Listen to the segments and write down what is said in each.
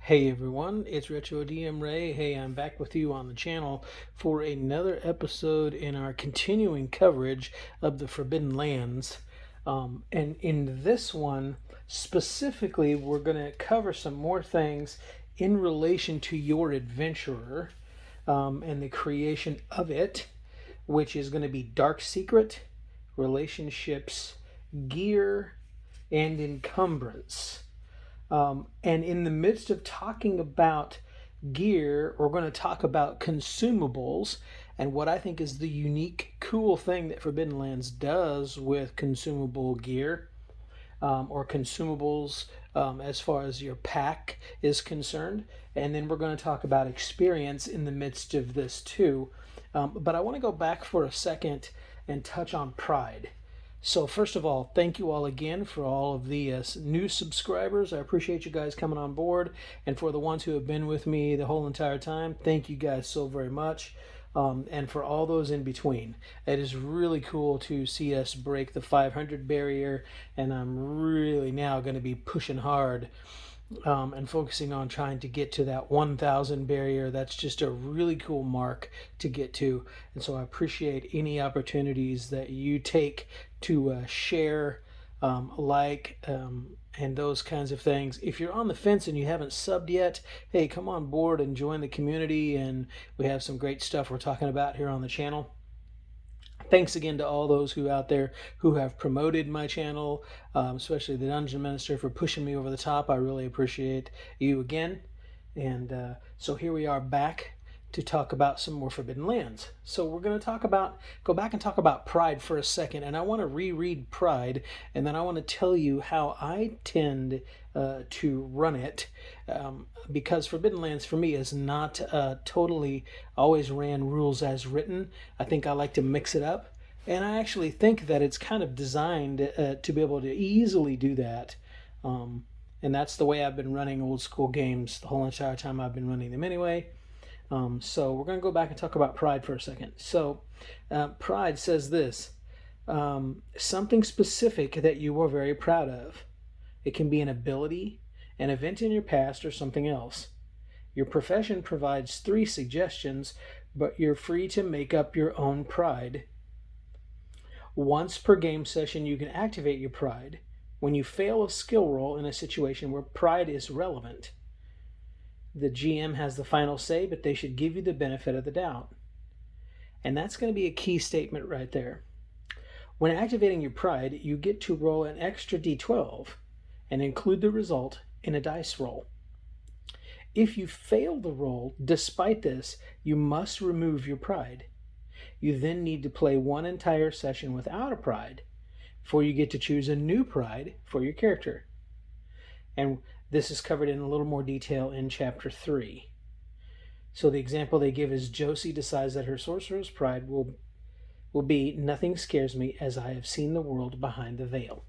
Hey everyone, it's Retro DM Ray. Hey, I'm back with you on the channel for another episode in our continuing coverage of the Forbidden Lands. And in this one, specifically, we're going to cover some more things in relation to your adventurer and the creation of it, which is going to be Dark Secret, relationships, gear, and encumbrance. And in the midst of talking about gear, we're going to talk about consumables and what I think is the unique, cool thing that Forbidden Lands does with consumable gear or consumables as far as your pack is concerned. And then we're going to talk about experience in the midst of this too. But I want to go back for a second and touch on pride. So first of all, thank you all again for all of the new subscribers. I appreciate you guys coming on board. And for the ones who have been with me the whole entire time, thank you guys so very much. And for all those in between, it is really cool to see us break the 500 barrier. And I'm really now going to be pushing hard and focusing on trying to get to that 1,000 barrier. That's just a really cool mark to get to. And so I appreciate any opportunities that you take to share, and those kinds of things. If you're on the fence and you haven't subbed yet, hey, come on board and join the community. And we have some great stuff we're talking about here on the channel. Thanks again to all those who out there who have promoted my channel, especially the Dungeon Minister for pushing me over the top. I really appreciate you again. And so here we are back to talk about some more Forbidden Lands. So we're going to go back and talk about Pride for a second. And I want to reread Pride, and then I want to tell you how I tend to run it, because Forbidden Lands for me is not totally always ran rules as written. I think I like to mix it up, and I actually think that it's kind of designed to be able to easily do that. And that's the way I've been running old school games the whole entire time I've been running them anyway. So we're going to go back and talk about Pride for a second. So Pride says this, something specific that you are very proud of. It can be an ability, an event in your past, or something else. Your profession provides 3 suggestions, but you're free to make up your own pride. Once per game session, you can activate your pride when you fail a skill roll in a situation where pride is relevant. The GM has the final say, but they should give you the benefit of the doubt. And that's going to be a key statement right there. When activating your pride, you get to roll an extra d12 and include the result in a dice roll. If you fail the roll despite this, you must remove your pride. You then need to play one entire session without a pride before you get to choose a new pride for your character. And this is covered in a little more detail in Chapter 3. So the example they give is Josie decides that her sorcerer's pride will be, nothing scares me as I have seen the world behind the veil.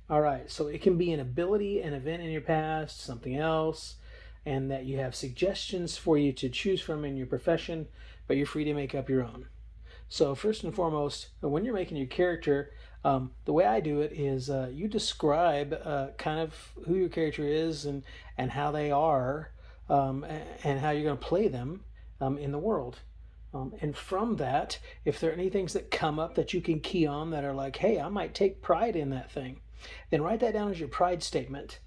All right, so it can be an ability, an event in your past, something else, and that you have suggestions for you to choose from in your profession, but you're free to make up your own. So first and foremost, when you're making your character, the way I do it is you describe kind of who your character is and how they are, and how you're going to play them in the world. And from that, if there are any things that come up that you can key on that are like, hey, I might take pride in that thing, then write that down as your pride statement.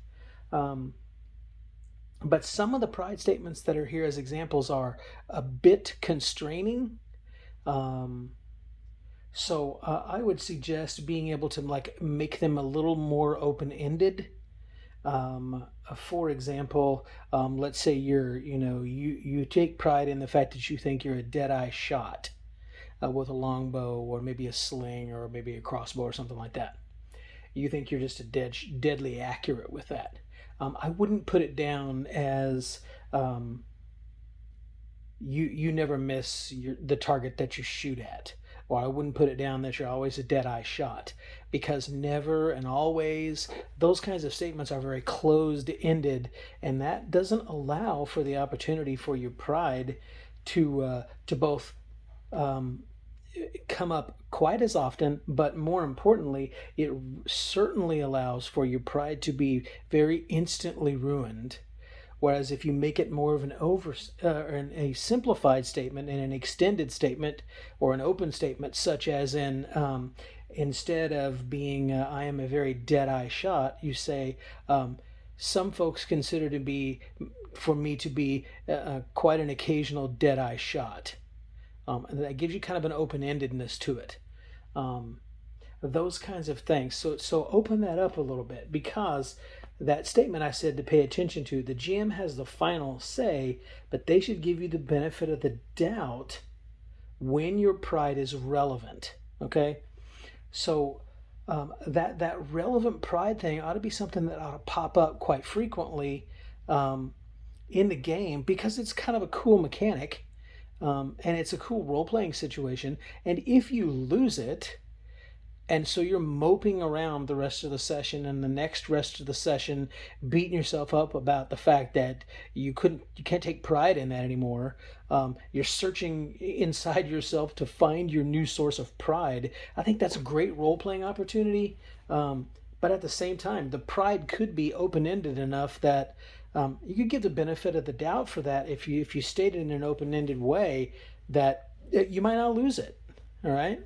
But some of the pride statements that are here as examples are a bit constraining. So I would suggest being able to make them a little more open-ended. For example, let's say you take pride in the fact that you think you're a dead-eye shot with a longbow or maybe a sling or maybe a crossbow or something like that. You think you're just deadly accurate with that. I wouldn't put it down as you never miss the target that you shoot at. Or I wouldn't put it down that you're always a dead-eye shot, because never and always, those kinds of statements are very closed-ended, and that doesn't allow for the opportunity for your pride to both come up quite as often, but more importantly, it certainly allows for your pride to be very instantly ruined Whereas if you make it more of a simplified statement and an extended statement or an open statement, such as in instead of being I am a very dead-eye shot, you say some folks consider for me to be quite an occasional dead-eye shot. And that gives you kind of an open-endedness to it. Those kinds of things. So open that up a little bit, because that statement I said to pay attention to, the GM has the final say, but they should give you the benefit of the doubt when your pride is relevant. Okay, so that relevant pride thing ought to be something that ought to pop up quite frequently in the game, because it's kind of a cool mechanic, and it's a cool role-playing situation. And if you lose it, and so you're moping around the rest of the session and the next rest of the session, beating yourself up about the fact that you can't take pride in that anymore. You're searching inside yourself to find your new source of pride. I think that's a great role-playing opportunity. But at the same time, the pride could be open-ended enough that you could give the benefit of the doubt for that if you state it in an open-ended way, that you might not lose it. All right.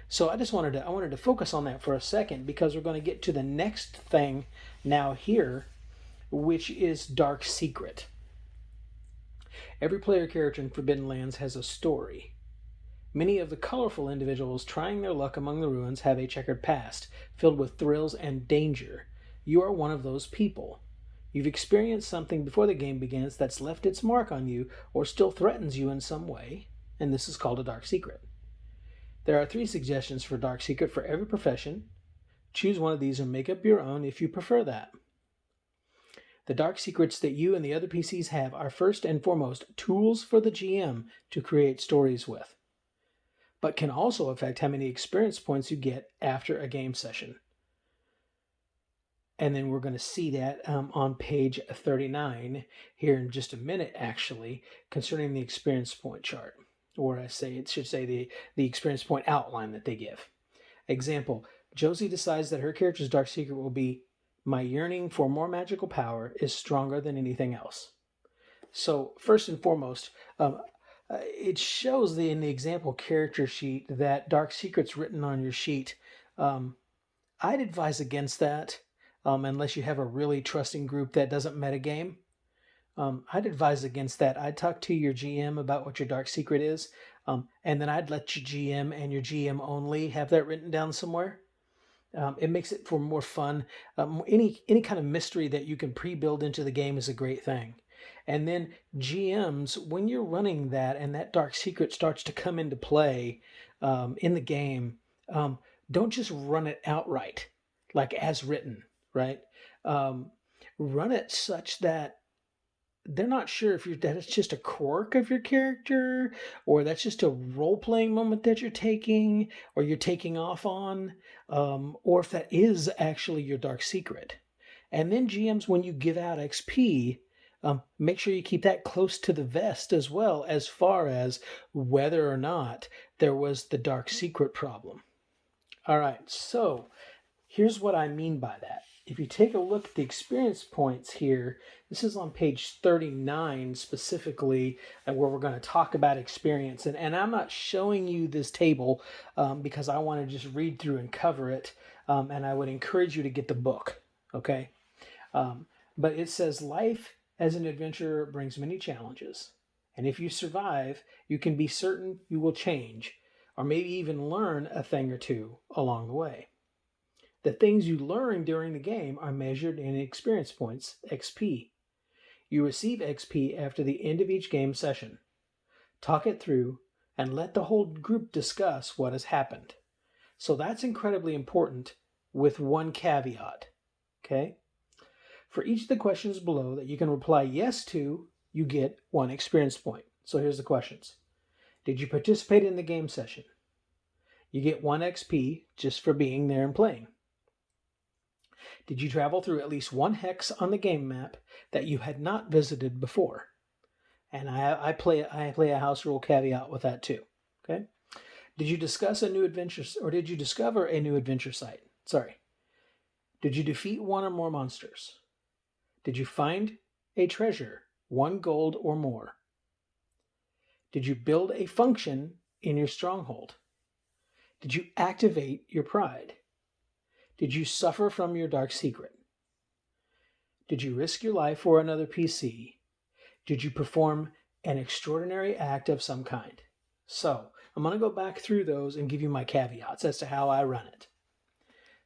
So I wanted to focus on that for a second, because we're going to get to the next thing now here, which is Dark Secret. Every player character in Forbidden Lands has a story. Many of the colorful individuals trying their luck among the ruins have a checkered past, filled with thrills and danger. You are one of those people. You've experienced something before the game begins that's left its mark on you or still threatens you in some way, and this is called a dark secret. There are 3 suggestions for Dark Secret for every profession. Choose one of these or make up your own if you prefer that. The dark secrets that you and the other PCs have are first and foremost tools for the GM to create stories with, but can also affect how many experience points you get after a game session. And then we're going to see that on page 39 here in just a minute, actually, concerning the experience point chart. Or it should say the experience point outline that they give. Example, Josie decides that her character's dark secret will be, my yearning for more magical power is stronger than anything else. So first and foremost, it shows in the example character sheet that dark secret's written on your sheet. I'd advise against that unless you have a really trusting group that doesn't metagame. I'd advise against that. I'd talk to your GM about what your dark secret is, and then I'd let your GM and your GM only have that written down somewhere. It makes it for more fun. Any kind of mystery that you can pre-build into the game is a great thing. And then GMs, when you're running that and that dark secret starts to come into play in the game, don't just run it outright, like as written, right? Run it such that they're not sure if that it's just a quirk of your character, or that's just a role-playing moment that you're taking, or you're taking off on, or if that is actually your dark secret. And then GMs, when you give out XP, make sure you keep that close to the vest as well, as far as whether or not there was the dark secret problem. All right, so here's what I mean by that. If you take a look at the experience points here, this is on page 39 specifically, where we're going to talk about experience. And I'm not showing you this table because I want to just read through and cover it. And I would encourage you to get the book, okay? But it says, life as an adventurer brings many challenges. And if you survive, you can be certain you will change, or maybe even learn a thing or two along the way. The things you learn during the game are measured in experience points, XP. You receive XP after the end of each game session. Talk it through and let the whole group discuss what has happened. So that's incredibly important, with one caveat, okay? For each of the questions below that you can reply yes to, you get 1 experience point. So here's the questions. Did you participate in the game session? You get 1 XP just for being there and playing. Did you travel through at least 1 hex on the game map that you had not visited before? And I play a house rule caveat with that too. Okay. Did you discuss a new adventure, or did you discover a new adventure site? Sorry. Did you defeat 1 or more monsters? Did you find a treasure, 1 gold or more? Did you build a function in your stronghold? Did you activate your pride? Did you suffer from your dark secret? Did you risk your life for another PC? Did you perform an extraordinary act of some kind? So, I'm going to go back through those and give you my caveats as to how I run it.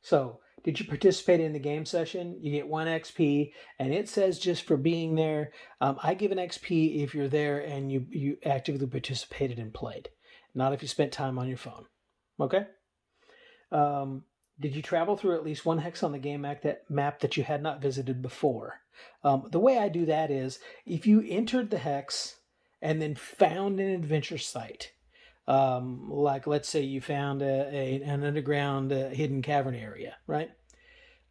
So, did you participate in the game session? You get 1 XP, and it says just for being there. I give an XP if you're there and you actively participated and played, not if you spent time on your phone. Okay? Did you travel through at least 1 hex on the game map that you had not visited before? The way I do that is if you entered the hex and then found an adventure site, like let's say you found an underground hidden cavern area, right?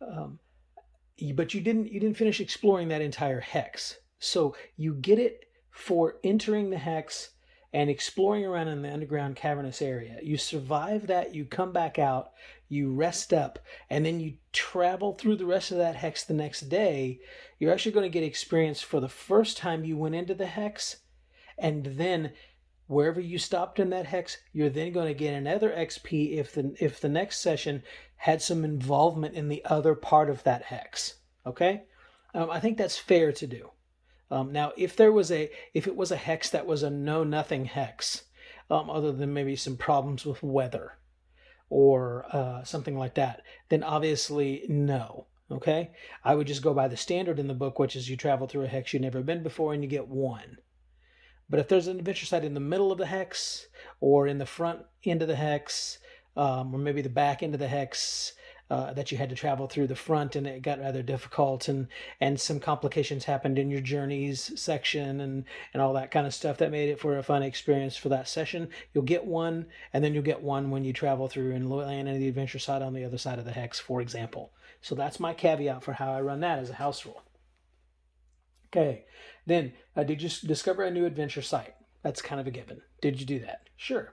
But you didn't finish exploring that entire hex, so you get it for entering the hex and exploring around in the underground cavernous area. You survive that, you come back out, you rest up, and then you travel through the rest of that hex the next day. You're actually going to get experience for the first time you went into the hex, and then wherever you stopped in that hex, you're then going to get another XP if the next session had some involvement in the other part of that hex. Okay, I think that's fair to do. Now, if it was a hex that was a know-nothing hex, other than maybe some problems with weather or something like that, then obviously no. Okay, I would just go by the standard in the book, which is you travel through a hex you've never been before and you get 1. But if there's an adventure site in the middle of the hex, or in the front end of the hex, or maybe the back end of the hex, that you had to travel through the front and it got rather difficult, and some complications happened in your journeys section and all that kind of stuff that made it for a fun experience for that session, you'll get 1, and then you'll get 1 when you travel through and land in the adventure site on the other side of the hex, for example. So that's my caveat for how I run that as a house rule. Okay, then did you discover a new adventure site? That's kind of a given. Did you do that? Sure.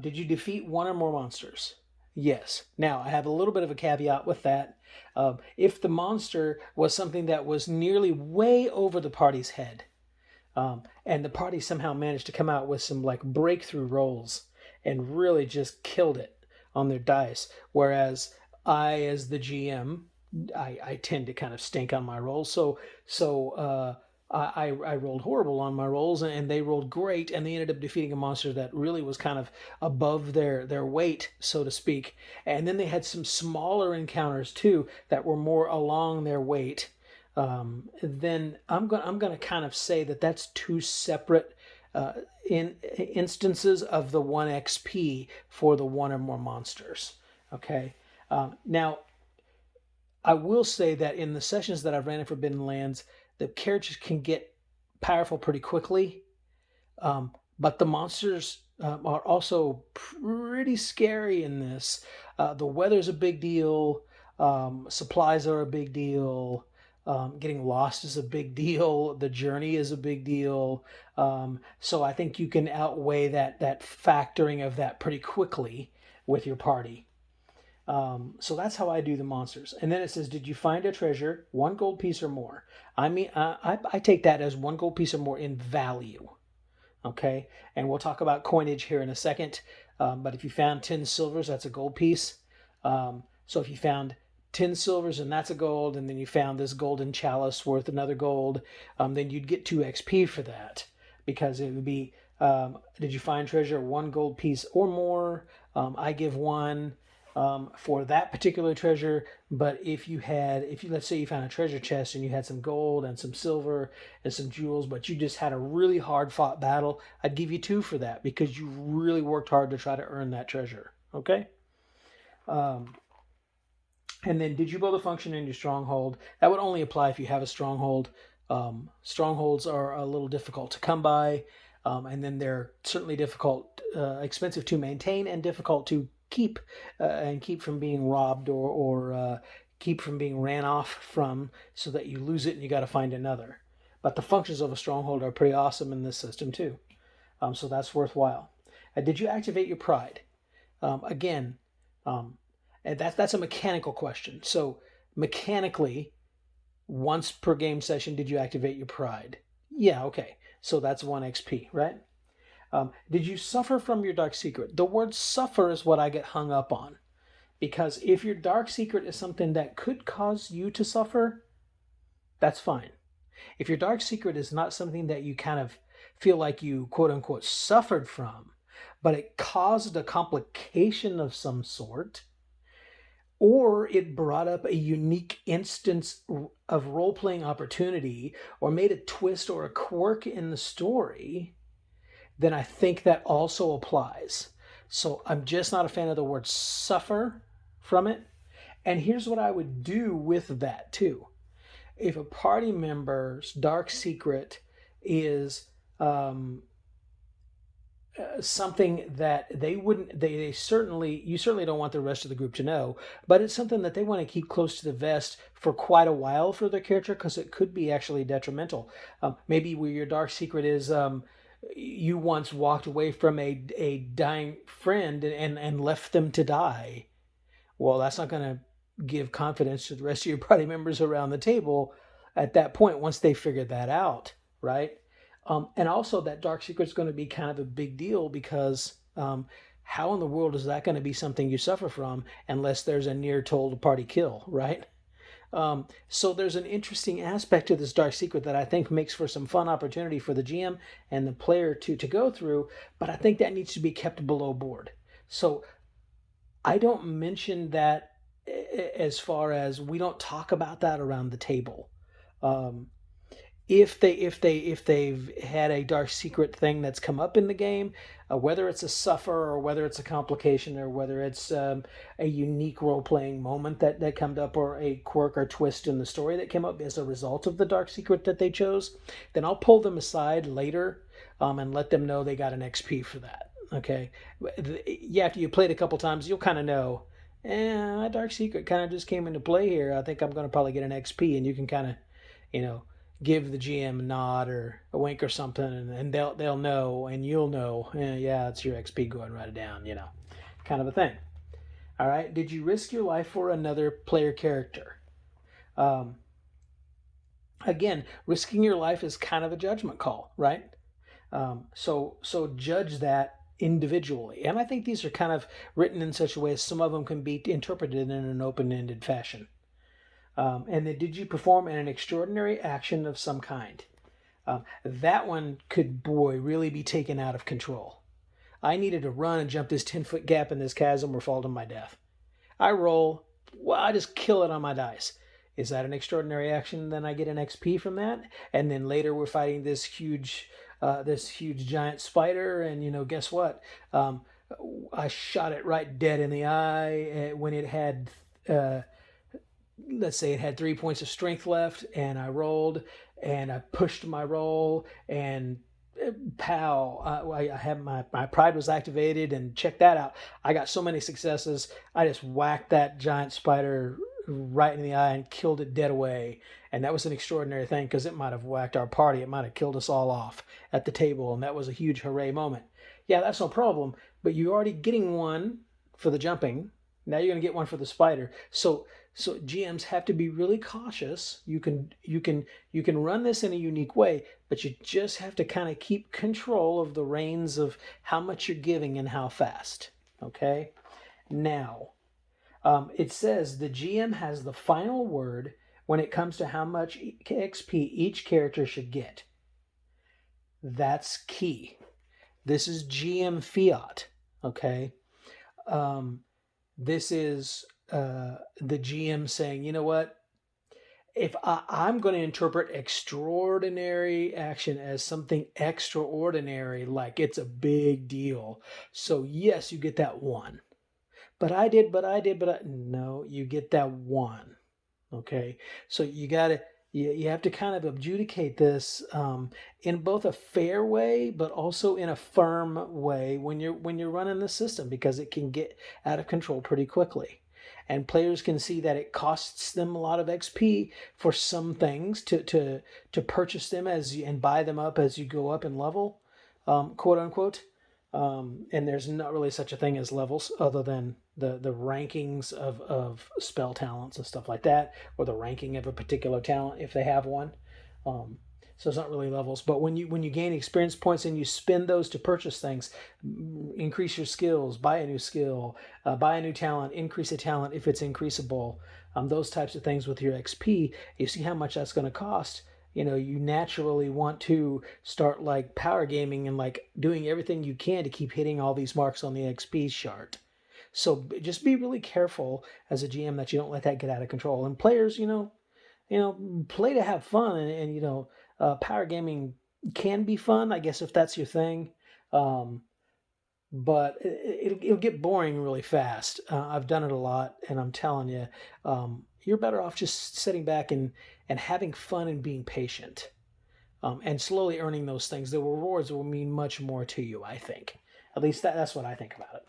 Did you defeat 1 or more monsters? Yes. Now, I have a little bit of a caveat with that. If the monster was something that was nearly way over the party's head, and the party somehow managed to come out with some like breakthrough rolls and really just killed it on their dice, whereas I, as the GM, I tend to kind of stink on my rolls. I rolled horrible on my rolls, and they rolled great, and they ended up defeating a monster that really was kind of above their weight, so to speak. And then they had some smaller encounters too that were more along their weight. Then I'm going to kind of say that that's 2 separate instances of the 1 XP for the 1 or more monsters. Okay. Now, I will say that in the sessions that I've ran in Forbidden Lands, the characters can get powerful pretty quickly, but the monsters are also pretty scary in this. The weather's a big deal. Supplies are a big deal. Getting lost is a big deal. The journey is a big deal. So I think you can outweigh that factoring of that pretty quickly with your party. So that's how I do the monsters. And then it says, did you find a treasure, 1 gold piece or more? I mean, I take that as 1 gold piece or more in value. Okay. And we'll talk about coinage here in a second. But if you found 10 silvers, that's a gold piece. So if you found 10 silvers and that's a gold, and then you found this golden chalice worth another gold, then you'd get 2 XP for that, because it would be, did you find treasure, 1 gold piece or more? I give 1. For that particular treasure, but if you let's say you found a treasure chest and you had some gold and some silver and some jewels, but you just had a really hard fought battle, I'd give you 2 for that, because you really worked hard to try to earn that treasure. Okay. And then, did you build a function in your stronghold? That would only apply if you have a stronghold. Strongholds are a little difficult to come by, and then they're certainly expensive to maintain, and difficult to keep from being robbed or keep from being ran off from, so that you lose it and you got to find another. But the functions of a stronghold are pretty awesome in this system too, so that's worthwhile. Did you activate your pride? Again, and that's a mechanical question. So mechanically, once per game session did you activate your pride? Yeah, okay. So that's 1 XP, right? Did you suffer from your dark secret? The word suffer is what I get hung up on. Because if your dark secret is something that could cause you to suffer, that's fine. If your dark secret is not something that you kind of feel like you quote unquote suffered from, but it caused a complication of some sort, or it brought up a unique instance of role playing opportunity, or made a twist or a quirk in the story, then I think that also applies. So I'm just not a fan of the word suffer from it. And here's what I would do with that too. If a party member's dark secret is something that they certainly, you certainly don't want the rest of the group to know, but it's something that they want to keep close to the vest for quite a while for their character, because it could be actually detrimental. Maybe where your dark secret is, you once walked away from a dying friend and left them to die. Well, that's not going to give confidence to the rest of your party members around the table at that point once they figure that out, right? And also, that dark secret is going to be kind of a big deal, because how in the world is that going to be something you suffer from unless there's a near told party kill, right? So there's an interesting aspect to this dark secret that I think makes for some fun opportunity for the GM and the player to go through, but I think that needs to be kept below board. So I don't mention that, as far as we don't talk about that around the table. Um, if they've had a dark secret thing that's come up in the game, whether it's a suffer or whether it's a complication or whether it's a unique role playing moment that comes up, or a quirk or twist in the story that came up as a result of the dark secret that they chose, then I'll pull them aside later and let them know they got an XP for that. Okay, yeah. After you played a couple times, you'll kind of know. My dark secret kind of just came into play here. I think I'm going to probably get an XP, and you can kind of, you know, give the GM a nod or a wink or something, and they'll know, and you'll know. Yeah, it's your XP. Go ahead and write it down. Kind of a thing. All right. Did you risk your life for another player character? Um, Again, risking your life is kind of a judgment call, right? So judge that individually, and I think these are kind of written in such a way as some of them can be interpreted in an open-ended fashion. And then, did you perform an extraordinary action of some kind? That one could, boy, really be taken out of control. I needed to run and jump this 10-foot gap in this chasm or fall to my death. I roll, well, I just kill it on my dice. Is that an extraordinary action? Then I get an XP from that. And then later we're fighting this huge giant spider, and guess what? I shot it right dead in the eye when it had. Let's say it had 3 points of strength left, and I rolled, and I pushed my roll, and pow, I had my pride was activated, and check that out. I got so many successes. I just whacked that giant spider right in the eye and killed it dead away. And that was an extraordinary thing, because it might have whacked our party. It might have killed us all off at the table, and that was a huge hooray moment. Yeah, that's no problem, but you're already getting one for the jumping. Now you're going to get one for the spider. So GMs have to be really cautious. You can run this in a unique way, but you just have to kind of keep control of the reins of how much you're giving and how fast. Okay? Now, it says the GM has the final word when it comes to how much XP each character should get. That's key. This is GM fiat. Okay? This is the GM saying, you know what? If I'm going to interpret extraordinary action as something extraordinary, like it's a big deal. So yes, you get that one. No, you get that one. Okay. So you have to kind of adjudicate this in both a fair way, but also in a firm way when you're running the system, because it can get out of control pretty quickly, and players can see that it costs them a lot of XP for some things to purchase them and buy them up as you go up in level, quote unquote. And there's not really such a thing as levels other than the rankings of spell talents and stuff like that, or the ranking of a particular talent if they have one. Um, so it's not really levels. But when you gain experience points and you spend those to purchase things, increase your skills, buy a new skill, buy a new talent, increase a talent if it's increasable, those types of things with your XP, you see how much that's going to cost. You naturally want to start like power gaming and like doing everything you can to keep hitting all these marks on the XP chart. So just be really careful as a GM that you don't let that get out of control. And players, play to have fun, and power gaming can be fun, I guess, if that's your thing. Um, but it'll get boring really fast. I've done it a lot, and I'm telling you, you're better off just sitting back and having fun and being patient, and slowly earning those things. The rewards will mean much more to you, I think. At least that's what I think about it.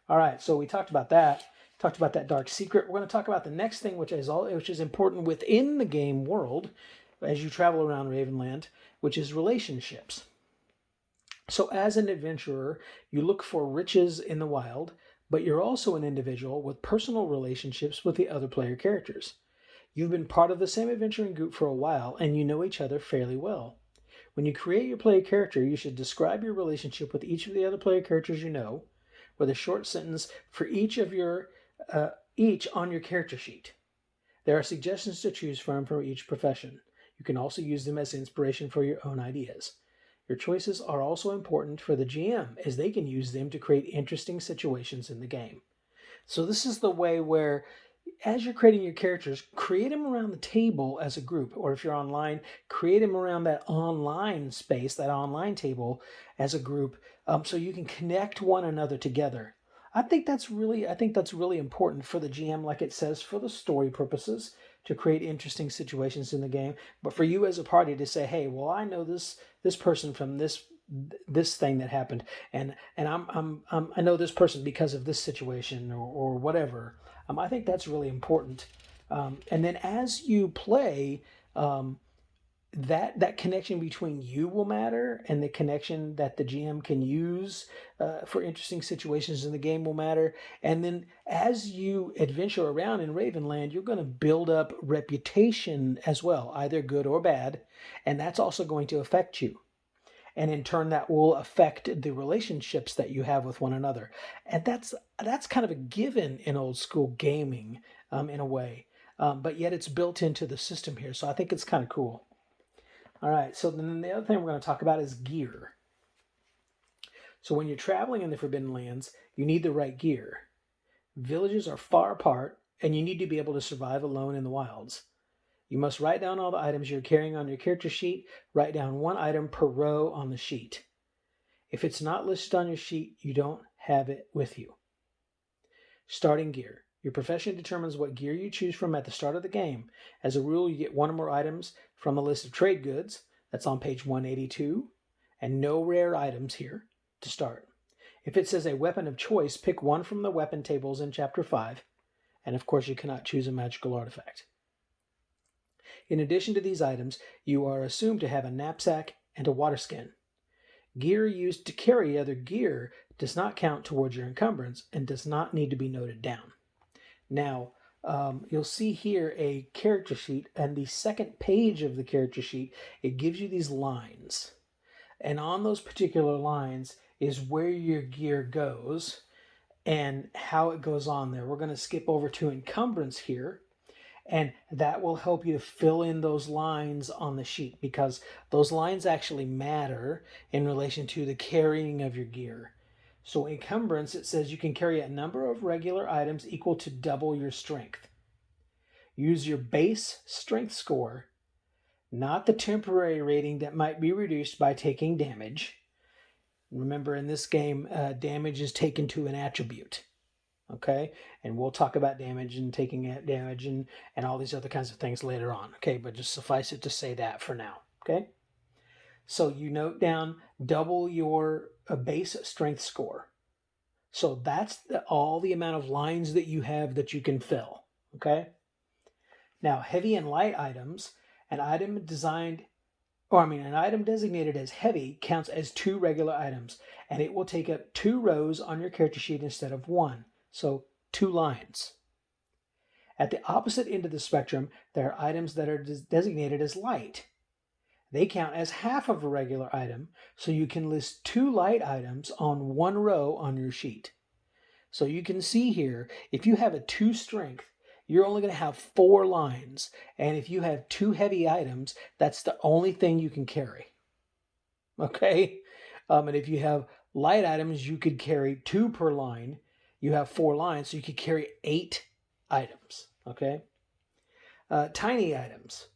All right, so we talked about that. Talked about that dark secret. We're going to talk about the next thing, which is important within the game world as you travel around Ravenland, which is relationships. So as an adventurer, you look for riches in the wild, but you're also an individual with personal relationships with the other player characters. You've been part of the same adventuring group for a while, and you know each other fairly well. When you create your player character, you should describe your relationship with each of the other player characters you know, with a short sentence for each on your character sheet. There are suggestions to choose from for each profession. You can also use them as inspiration for your own ideas. Your choices are also important for the GM, as they can use them to create interesting situations in the game. So this is the way where, as you're creating your characters, create them around the table as a group, or if you're online, create them around that online space, that online table as a group, so you can connect one another together. I think that's really important for the GM, like it says, for the story purposes, to create interesting situations in the game. But for you as a party to say, hey, well, I know this person from this thing that happened, and I know this person because of this situation or whatever. I think that's really important. And then as you play, that connection between you will matter, and the connection that the GM can use for interesting situations in the game will matter. And then as you adventure around in Ravenland, you're going to build up reputation as well, either good or bad, and that's also going to affect you. And in turn, that will affect the relationships that you have with one another. And that's kind of a given in old school gaming, in a way. But yet it's built into the system here, so I think it's kind of cool. All right, so then the other thing we're going to talk about is gear. So when you're traveling in the Forbidden Lands, you need the right gear. Villages are far apart, and you need to be able to survive alone in the wilds. You must write down all the items you're carrying on your character sheet. Write down one item per row on the sheet. If it's not listed on your sheet, you don't have it with you. Starting gear. Your profession determines what gear you choose from at the start of the game. As a rule, you get one or more items from the list of trade goods. That's on page 182. And no rare items here to start. If it says a weapon of choice, pick one from the weapon tables in Chapter 5. And of course, you cannot choose a magical artifact. In addition to these items, you are assumed to have a knapsack and a water skin. Gear used to carry other gear does not count towards your encumbrance and does not need to be noted down. Now, you'll see here a character sheet, and the second page of the character sheet, it gives you these lines. And on those particular lines is where your gear goes and how it goes on there. We're going to skip over to encumbrance here, and that will help you to fill in those lines on the sheet, because those lines actually matter in relation to the carrying of your gear. So encumbrance, it says you can carry a number of regular items equal to double your strength. Use your base strength score, not the temporary rating that might be reduced by taking damage. Remember, in this game, damage is taken to an attribute. Okay, and we'll talk about damage and taking damage and all these other kinds of things later on. Okay, but just suffice it to say that for now. Okay, so you note down double your base strength score. So that's all the amount of lines that you have that you can fill. Okay, now heavy and light items. An item designed an item designated as heavy counts as 2 regular items, and it will take up 2 rows on your character sheet instead of 1, so 2 lines. At the opposite end of the spectrum, there are items that are designated as light. They count as half of a regular item, so you can list 2 light items on 1 row on your sheet. So you can see here, if you have a 2 strength, you're only going to have 4 lines. And if you have 2 heavy items, that's the only thing you can carry. Okay? And if you have light items, you could carry 2 per line. You have 4 lines, so you could carry 8 items. Okay? Tiny items.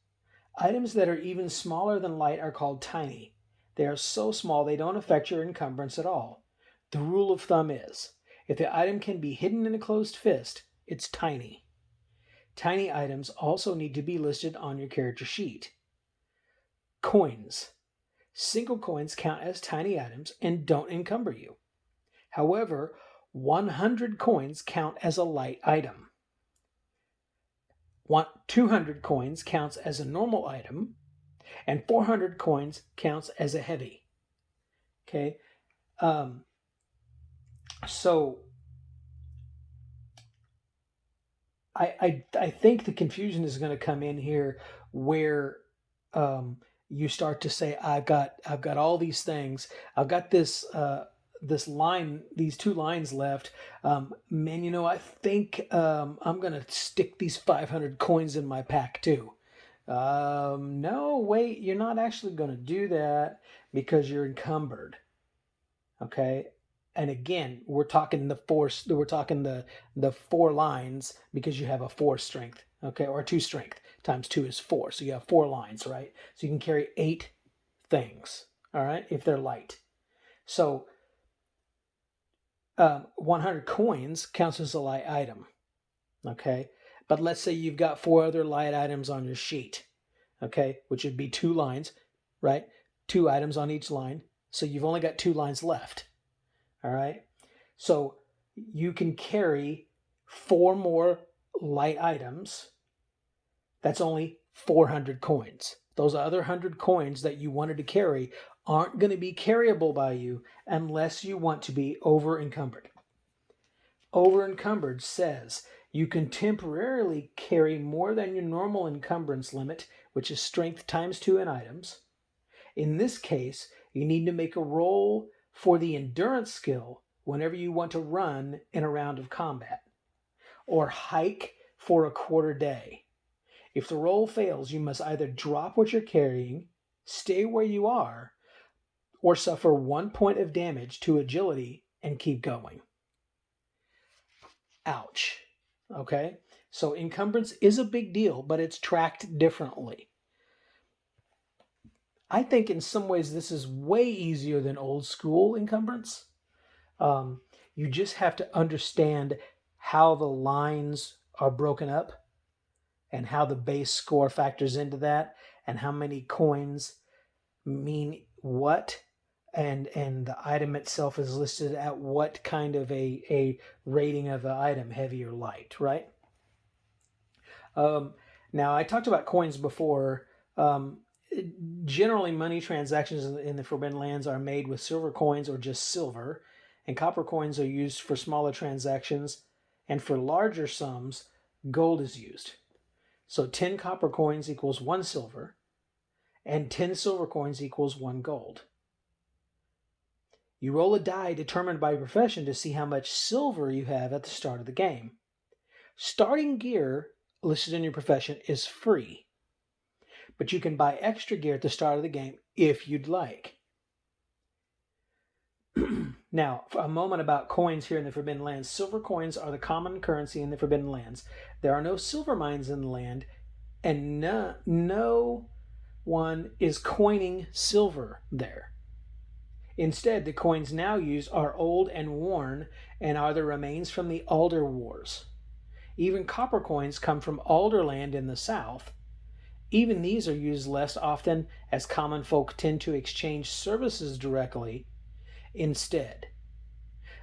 Items that are even smaller than light are called tiny. They are so small they don't affect your encumbrance at all. The rule of thumb is, if the item can be hidden in a closed fist, it's tiny. Tiny items also need to be listed on your character sheet. Coins. Single coins count as tiny items and don't encumber you. However, 100 coins count as a light item. 200 coins counts as a normal item, and 400 coins counts as a heavy. Okay, so I think the confusion is going to come in here where you start to say, I've got all these things. I've got this this line, these 2 lines left. Man, I think I'm going to stick these 500 coins in my pack too. No, wait, you're not actually going to do that because you're encumbered. Okay. And again, we're talking the 4 lines because you have a 4 strength, okay, or 2 strength times 2 is 4. So you have 4 lines, right? So you can carry 8 things, all right, if they're light. So 100 coins counts as a light item, okay? But let's say you've got 4 other light items on your sheet, okay, which would be 2 lines, right? 2 items on each line. So you've only got 2 lines left. All right. So you can carry 4 more light items. That's only 400 coins. Those other 100 coins that you wanted to carry aren't going to be carryable by you unless you want to be over encumbered. Over encumbered says you can temporarily carry more than your normal encumbrance limit, which is strength times 2 in items. In this case, you need to make a roll for the endurance skill whenever you want to run in a round of combat, or hike for a quarter day. If the roll fails, you must either drop what you're carrying, stay where you are, or suffer 1 point of damage to agility and keep going. Ouch. Okay? So encumbrance is a big deal, but it's tracked differently. I think in some ways this is way easier than old school encumbrance. You just have to understand how the lines are broken up and how the base score factors into that and how many coins mean what, and the item itself is listed at what kind of a rating of the item, heavy or light, right? Now, I talked about coins before. Generally, money transactions in the Forbidden Lands are made with silver coins or just silver, and copper coins are used for smaller transactions, and for larger sums, gold is used. So 10 copper coins equals 1 silver, and 10 silver coins equals 1 gold. You roll a die determined by your profession to see how much silver you have at the start of the game. Starting gear listed in your profession is free, but you can buy extra gear at the start of the game if you'd like. Now, for a moment about coins here in the Forbidden Lands. Silver coins are the common currency in the Forbidden Lands. There are no silver mines in the land, and no one is coining silver there. Instead, the coins now used are old and worn and are the remains from the Alder Wars. Even copper coins come from Alderland in the south. Even these are used less often, as common folk tend to exchange services directly instead.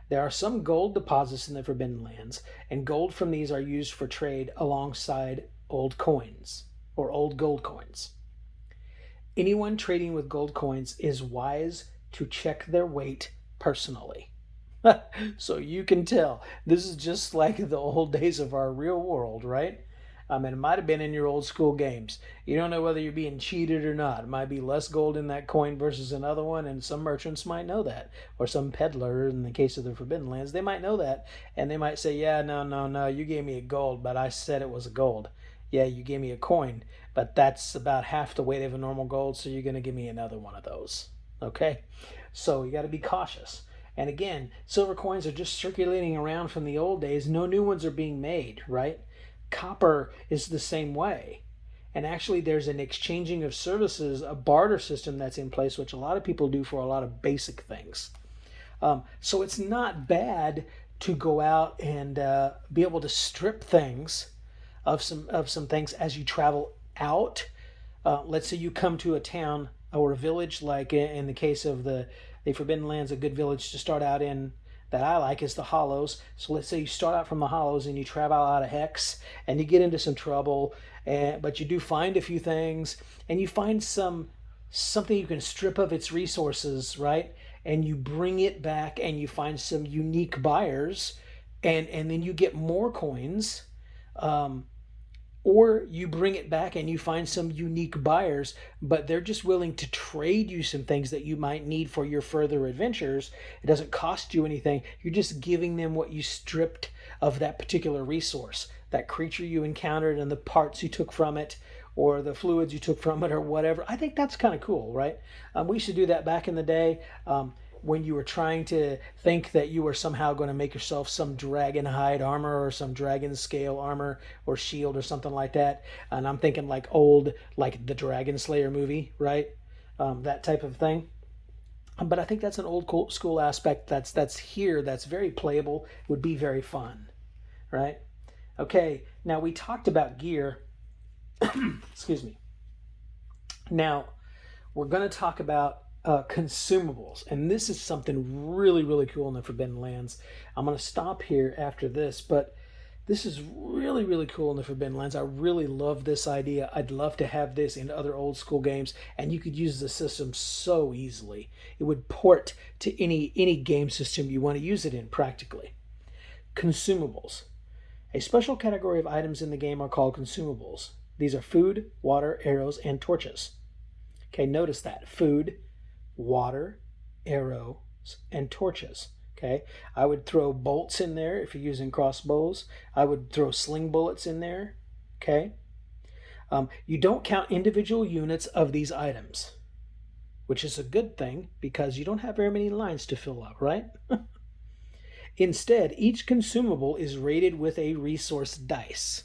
There are some gold deposits in the Forbidden Lands, and gold from these are used for trade alongside old coins, or old gold coins. Anyone trading with gold coins is wise to check their weight personally. So you can tell this is just like the old days of our real world, right? It might have been in your old school games. You don't know whether you're being cheated or not. It might be less gold in that coin versus another one, and some merchants might know that, or some peddler, in the case of the Forbidden Lands, they might know that, and they might say, "Yeah, no, no, no, you gave me a gold, but I said it was a gold. Yeah, you gave me a coin, but that's about half the weight of a normal gold, so you're going to give me another one of those." Okay, so you got to be cautious. And again, silver coins are just circulating around from the old days. No new ones are being made, right? Copper is the same way. And actually, there's an exchanging of services, a barter system that's in place, which a lot of people do for a lot of basic things. So it's not bad to go out and be able to strip things of some things as you travel out. Let's say you come to a town or a village, like in the case of the Forbidden Lands, a good village to start out in that I like is the Hollows. So let's say you start out from the Hollows and you travel out of Hex and you get into some trouble, but you do find a few things and you find something you can strip of its resources, right? And you bring it back and you find some unique buyers, and then you get more coins. Or you bring it back and you find some unique buyers, but they're just willing to trade you some things that you might need for your further adventures. It doesn't cost you anything. You're just giving them what you stripped of that particular resource, that creature you encountered and the parts you took from it, or the fluids you took from it, or whatever. I think that's kind of cool, right? We used to do that back in the day. When you were trying to think that you were somehow going to make yourself some dragon hide armor or some dragon scale armor or shield or something like that. And I'm thinking like old, like the Dragon Slayer movie, right? That type of thing. But I think that's an old school aspect that's here, that's very playable, would be very fun, right? Okay, now we talked about gear. Excuse me. Now we're going to talk about consumables, and this is something really, really cool in the Forbidden Lands. I'm going to stop here after this, but this is really, really cool in the Forbidden Lands. I really love this idea. I'd love to have this in other old school games, and you could use the system so easily. It would port to any game system you want to use it in practically. Consumables. A special category of items in the game are called consumables. These are food, water, arrows, and torches. Okay, notice that. Food, water, arrows, and torches. Okay, I would throw bolts in there if you're using crossbows. I would throw sling bullets in there. Okay, you don't count individual units of these items, which is a good thing because you don't have very many lines to fill up, right? Instead, each consumable is rated with a resource dice,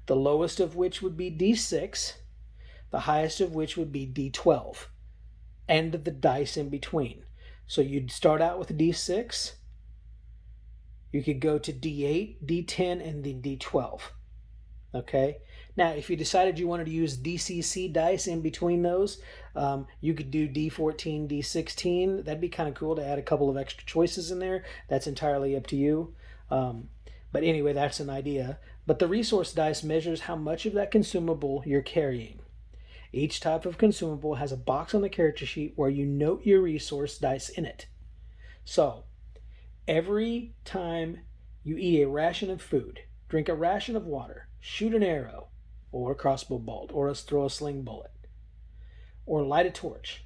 the lowest of which would be D6, the highest of which would be D12, and the dice in between. So you'd start out with D6, you could go to D8, D10, and then D12. Okay? Now, if you decided you wanted to use DCC dice in between those, you could do D14, D16. That'd be kind of cool to add a couple of extra choices in there. That's entirely up to you. But anyway, that's an idea. But the resource dice measures how much of that consumable you're carrying. Each type of consumable has a box on the character sheet where you note your resource dice in it. So, every time you eat a ration of food, drink a ration of water, shoot an arrow, or a crossbow bolt, or throw a sling bullet, or light a torch,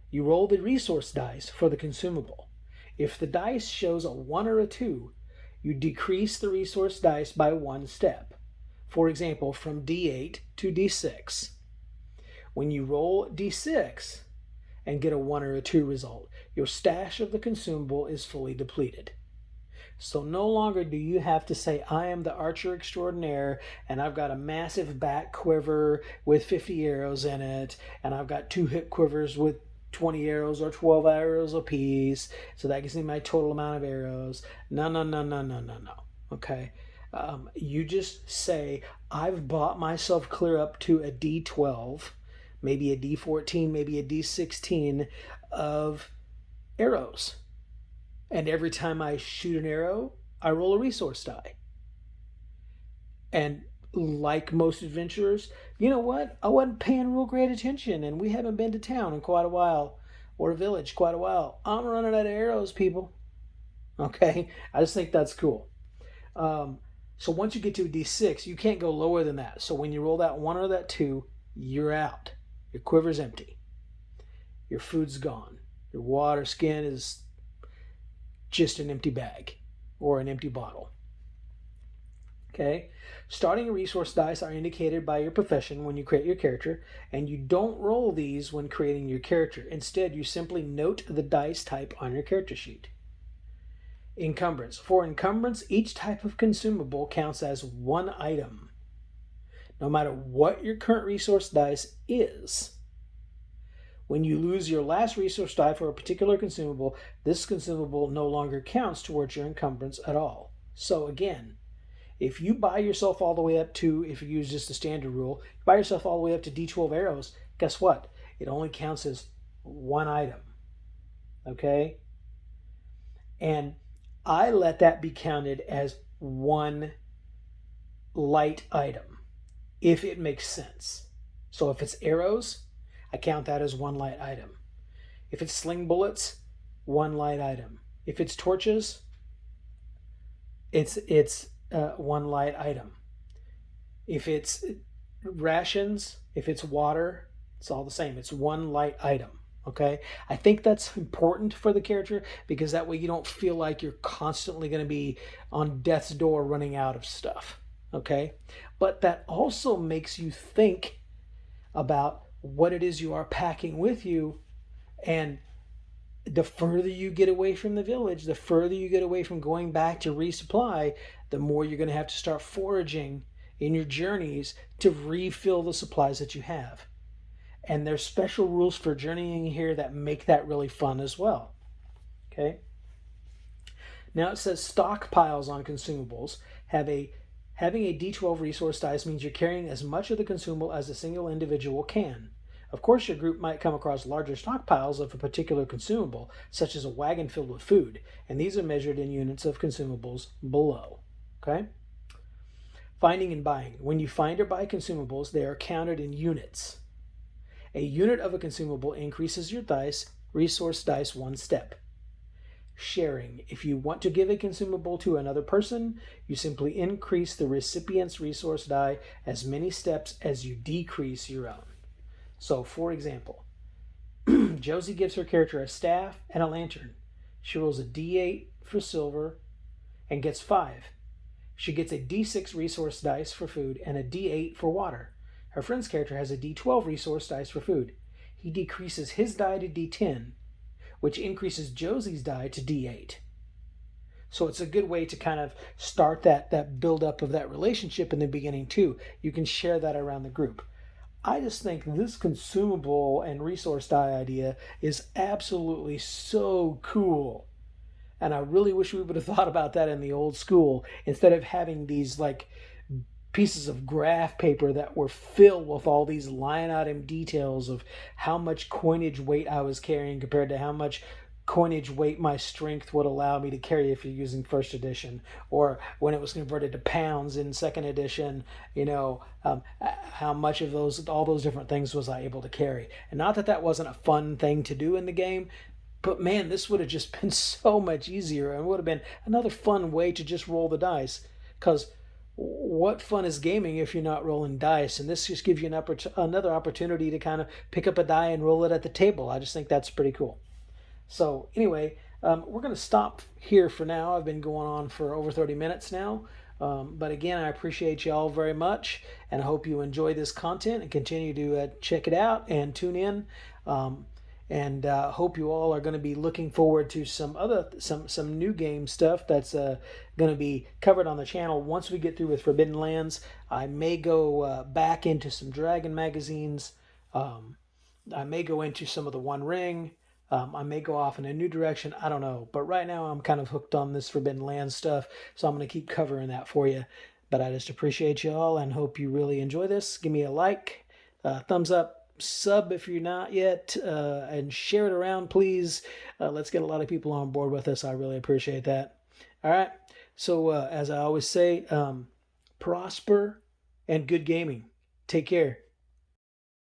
you roll the resource dice for the consumable. If the dice shows a 1 or a 2, you decrease the resource dice by 1 step. For example, from D8 to D6. When you roll D6 and get a 1 or a 2 result, your stash of the consumable is fully depleted. So no longer do you have to say, I am the archer extraordinaire, and I've got a massive back quiver with 50 arrows in it, and I've got 2 hip quivers with 20 arrows or 12 arrows apiece, so that gives me my total amount of arrows. No. Okay? You just say, I've bought myself clear up to a D12, maybe a D14, maybe a D16 of arrows. And every time I shoot an arrow, I roll a resource die. And like most adventurers, you know what? I wasn't paying real great attention, and we haven't been to town in quite a while, or a village quite a while. I'm running out of arrows, people. Okay, I just think that's cool. Um, so once you get to a D6, you can't go lower than that. So when you roll that one or that two, you're out. Your quiver's empty. Your food's gone. Your water skin is just an empty bag or an empty bottle. Okay, starting and resource dice are indicated by your profession when you create your character, and you don't roll these when creating your character. Instead, you simply note the dice type on your character sheet. Encumbrance. For encumbrance, each type of consumable counts as one item, no matter what your current resource dice is. When you lose your last resource die for a particular consumable, this consumable no longer counts towards your encumbrance at all. So again, if you buy yourself all the way up to, if you use just the standard rule, you buy yourself all the way up to D12 arrows, guess what? It only counts as one item. Okay? And I let that be counted as one light item, if it makes sense. So if it's arrows, I count that as one light item. If it's sling bullets, one light item. If it's torches, it's one light item. If it's rations, if it's water, it's all the same. It's one light item. Okay, I think that's important for the character, because that way you don't feel like you're constantly going to be on death's door running out of stuff. Okay, but that also makes you think about what it is you are packing with you, and the further you get away from the village, the further you get away from going back to resupply, the more you're going to have to start foraging in your journeys to refill the supplies that you have. And there's special rules for journeying here that make that really fun as well. Okay. Now it says stockpiles on consumables. Having a D12 resource dice means you're carrying as much of the consumable as a single individual can. Of course, your group might come across larger stockpiles of a particular consumable, such as a wagon filled with food, and these are measured in units of consumables below. Okay? Finding and buying. When you find or buy consumables, they are counted in units. A unit of a consumable increases your resource dice one step. Sharing. If you want to give a consumable to another person, you simply increase the recipient's resource die as many steps as you decrease your own. So, for example, Josie gives her character a staff and a lantern. She rolls a D8 for silver and gets 5. She gets a D6 resource dice for food and a D8 for water. Her friend's character has a D12 resource dice for food. He decreases his die to D10, which increases Josie's die to D8. So it's a good way to kind of start that build up of that relationship in the beginning too. You can share that around the group. I just think this consumable and resource die idea is absolutely so cool. And I really wish we would have thought about that in the old school, instead of having these like pieces of graph paper that were filled with all these line item details of how much coinage weight I was carrying compared to how much coinage weight my strength would allow me to carry if you're using first edition, or when it was converted to pounds in second edition, how much of all those different things was I able to carry. And not that that wasn't a fun thing to do in the game, but man, this would have just been so much easier, and would have been another fun way to just roll the dice. Because what fun is gaming if you're not rolling dice? And this just gives you another opportunity to kind of pick up a die and roll it at the table. I just think that's pretty cool. So anyway, we're going to stop here for now. I've been going on for over 30 minutes now. But again, I appreciate you all very much, and I hope you enjoy this content and continue to check it out and tune in. And hope you all are going to be looking forward to some new game stuff that's going to be covered on the channel once we get through with Forbidden Lands. I may go back into some Dragon magazines. I may go into some of the One Ring. I may go off in a new direction. I don't know. But right now I'm kind of hooked on this Forbidden Lands stuff, so I'm going to keep covering that for you. But I just appreciate you all and hope you really enjoy this. Give me a like, thumbs up, sub if you're not yet, and share it around, please. Let's get a lot of people on board with us. I really appreciate that. All right. So as I always say, prosper, and good gaming. Take care.